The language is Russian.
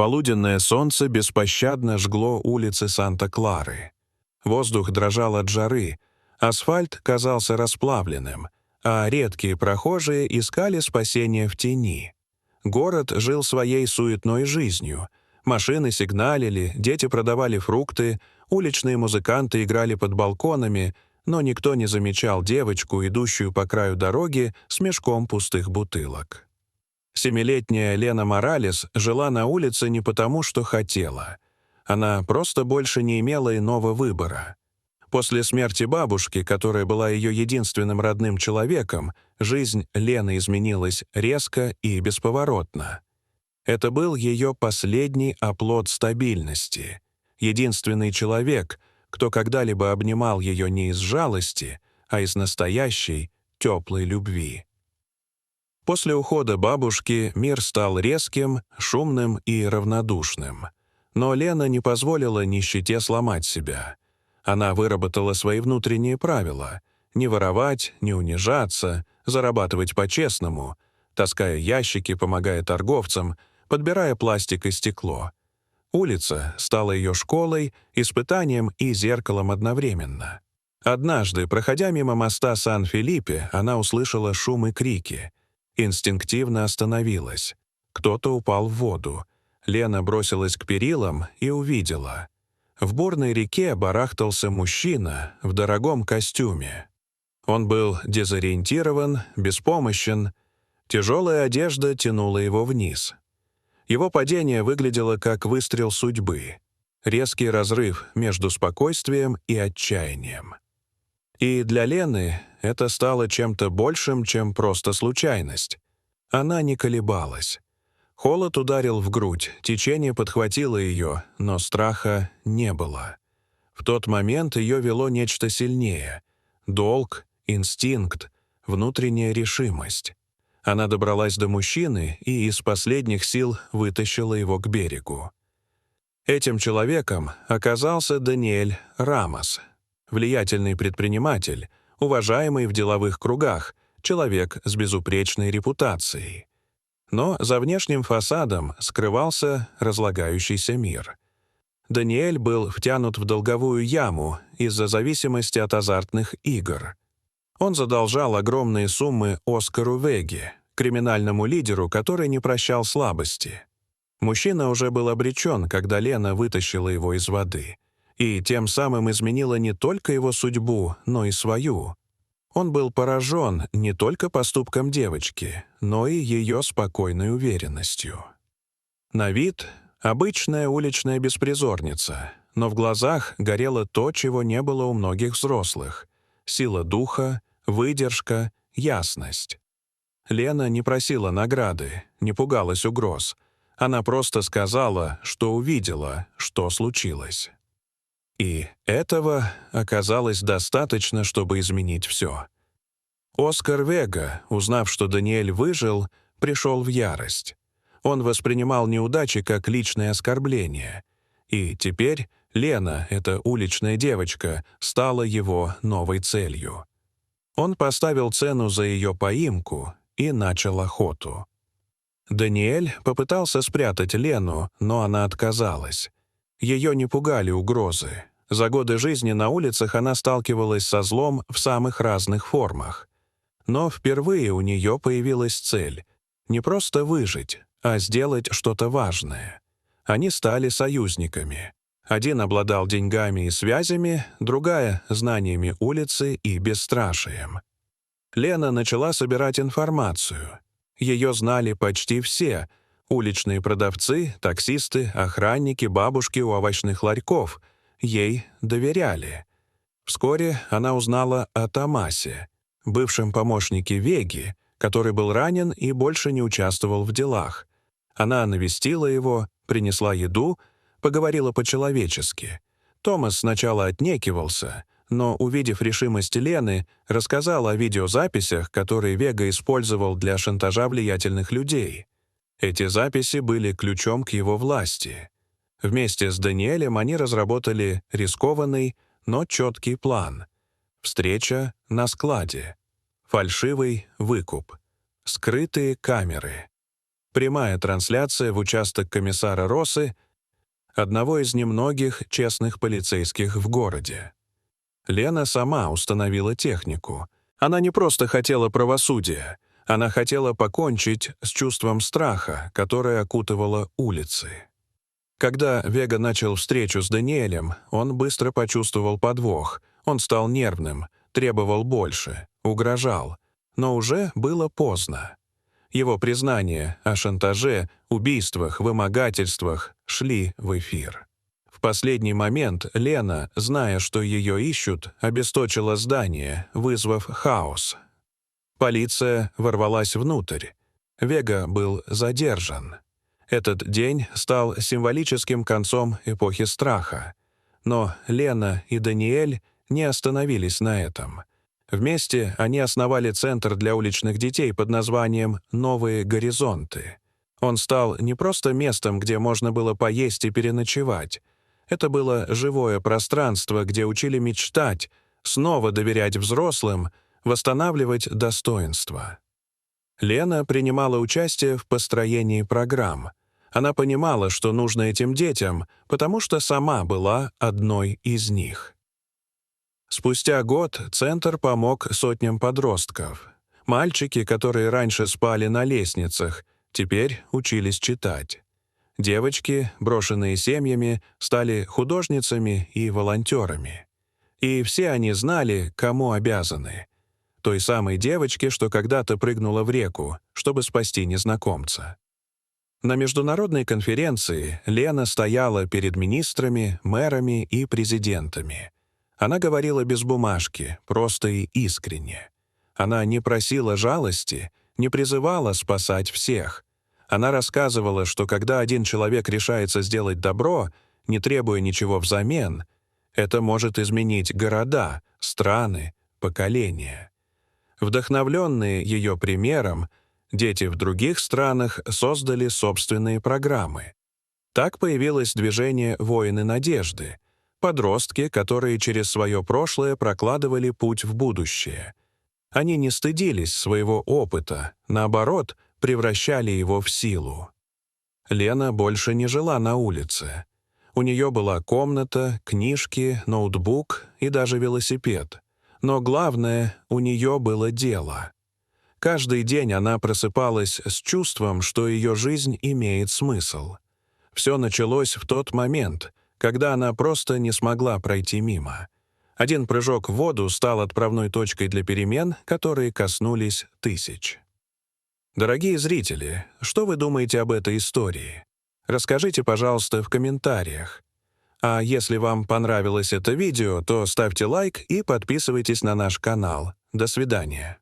Полуденное солнце беспощадно жгло улицы Санта-Клары. Воздух дрожал от жары, асфальт казался расплавленным, а редкие прохожие искали спасения в тени. Город жил своей суетной жизнью. Машины сигналили, дети продавали фрукты, уличные музыканты играли под балконами, но никто не замечал девочку, идущую по краю дороги с мешком пустых бутылок. Семилетняя Лена Моралес жила на улице не потому, что хотела. Она просто больше не имела иного выбора. После смерти бабушки, которая была ее единственным родным человеком, жизнь Лены изменилась резко и бесповоротно. Это был ее последний оплот стабильности. Единственный человек, кто когда-либо обнимал ее не из жалости, а из настоящей, теплой любви. После ухода бабушки мир стал резким, шумным и равнодушным. Но Лена не позволила нищете сломать себя. Она выработала свои внутренние правила — не воровать, не унижаться, зарабатывать по-честному, таская ящики, помогая торговцам, подбирая пластик и стекло. Улица стала ее школой, испытанием и зеркалом одновременно. Однажды, проходя мимо моста Сан-Филиппе, она услышала шум и крики. Инстинктивно остановилась. Кто-то упал в воду. Лена бросилась к перилам и увидела. В бурной реке барахтался мужчина в дорогом костюме. Он был дезориентирован, беспомощен. Тяжелая одежда тянула его вниз. Его падение выглядело как выстрел судьбы. Резкий разрыв между спокойствием и отчаянием. И для Лены это стало чем-то большим, чем просто случайность. Она не колебалась. Холод ударил в грудь, течение подхватило ее, но страха не было. В тот момент ее вело нечто сильнее — долг, инстинкт, внутренняя решимость. Она добралась до мужчины и из последних сил вытащила его к берегу. Этим человеком оказался Даниэль Рамос, влиятельный предприниматель, уважаемый в деловых кругах, человек с безупречной репутацией. Но за внешним фасадом скрывался разлагающийся мир. Даниэль был втянут в долговую яму из-за зависимости от азартных игр. Он задолжал огромные суммы Оскару Веге, криминальному лидеру, который не прощал слабости. Мужчина уже был обречен, когда Лена вытащила его из воды, и тем самым изменила не только его судьбу, но и свою. Он был поражен не только поступком девочки, но и ее спокойной уверенностью. На вид — обычная уличная беспризорница, но в глазах горело то, чего не было у многих взрослых — сила духа, выдержка, ясность. Лена не просила награды, не пугалась угроз. Она просто сказала, что увидела, что случилось. И этого оказалось достаточно, чтобы изменить все. Оскар Вега, узнав, что Даниэль выжил, пришел в ярость. Он воспринимал неудачи как личное оскорбление. И теперь Лена, эта уличная девочка, стала его новой целью. Он поставил цену за ее поимку и начал охоту. Даниэль попытался спрятать Лену, но она отказалась. Ее не пугали угрозы. За годы жизни на улицах она сталкивалась со злом в самых разных формах. Но впервые у нее появилась цель — не просто выжить, а сделать что-то важное. Они стали союзниками. Один обладал деньгами и связями, другая — знаниями улицы и бесстрашием. Лена начала собирать информацию. Ее знали почти все — уличные продавцы, таксисты, охранники, бабушки у овощных ларьков. Ей доверяли. Вскоре она узнала о Томасе, бывшем помощнике Веги, который был ранен и больше не участвовал в делах. Она навестила его, принесла еду, поговорила по-человечески. Томас сначала отнекивался, но, увидев решимость Лены, рассказал о видеозаписях, которые Вега использовал для шантажа влиятельных людей. Эти записи были ключом к его власти. Вместе с Даниэлем они разработали рискованный, но четкий план. Встреча на складе. Фальшивый выкуп. Скрытые камеры. Прямая трансляция в участок комиссара Россы, одного из немногих честных полицейских в городе. Лена сама установила технику. Она не просто хотела правосудия, она хотела покончить с чувством страха, которое окутывало улицы. Когда Вега начал встречу с Даниэлем, он быстро почувствовал подвох. Он стал нервным, требовал больше, угрожал. Но уже было поздно. Его признания о шантаже, убийствах, вымогательствах шли в эфир. В последний момент Лена, зная, что ее ищут, обесточила здание, вызвав хаос. Полиция ворвалась внутрь. Вега был задержан. Этот день стал символическим концом эпохи страха. Но Лена и Даниэль не остановились на этом. Вместе они основали центр для уличных детей под названием «Новые горизонты». Он стал не просто местом, где можно было поесть и переночевать. Это было живое пространство, где учили мечтать, снова доверять взрослым, восстанавливать достоинство. Лена принимала участие в построении программ. Она понимала, что нужно этим детям, потому что сама была одной из них. Спустя год Центр помог сотням подростков. Мальчики, которые раньше спали на лестницах, теперь учились читать. Девочки, брошенные семьями, стали художницами и волонтерами. И все они знали, кому обязаны. Той самой девочке, что когда-то прыгнула в реку, чтобы спасти незнакомца. На международной конференции Лена стояла перед министрами, мэрами и президентами. Она говорила без бумажки, просто и искренне. Она не просила жалости, не призывала спасать всех. Она рассказывала, что когда один человек решается сделать добро, не требуя ничего взамен, это может изменить города, страны, поколения. Вдохновленные ее примером, дети в других странах создали собственные программы. Так появилось движение «Воины надежды», подростки, которые через свое прошлое прокладывали путь в будущее. Они не стыдились своего опыта, наоборот, превращали его в силу. Лена больше не жила на улице. У нее была комната, книжки, ноутбук и даже велосипед. Но главное, у нее было дело. Каждый день она просыпалась с чувством, что ее жизнь имеет смысл. Все началось в тот момент, когда она просто не смогла пройти мимо. Один прыжок в воду стал отправной точкой для перемен, которые коснулись тысяч. Дорогие зрители, что вы думаете об этой истории? Расскажите, пожалуйста, в комментариях. А если вам понравилось это видео, то ставьте лайк и подписывайтесь на наш канал. До свидания.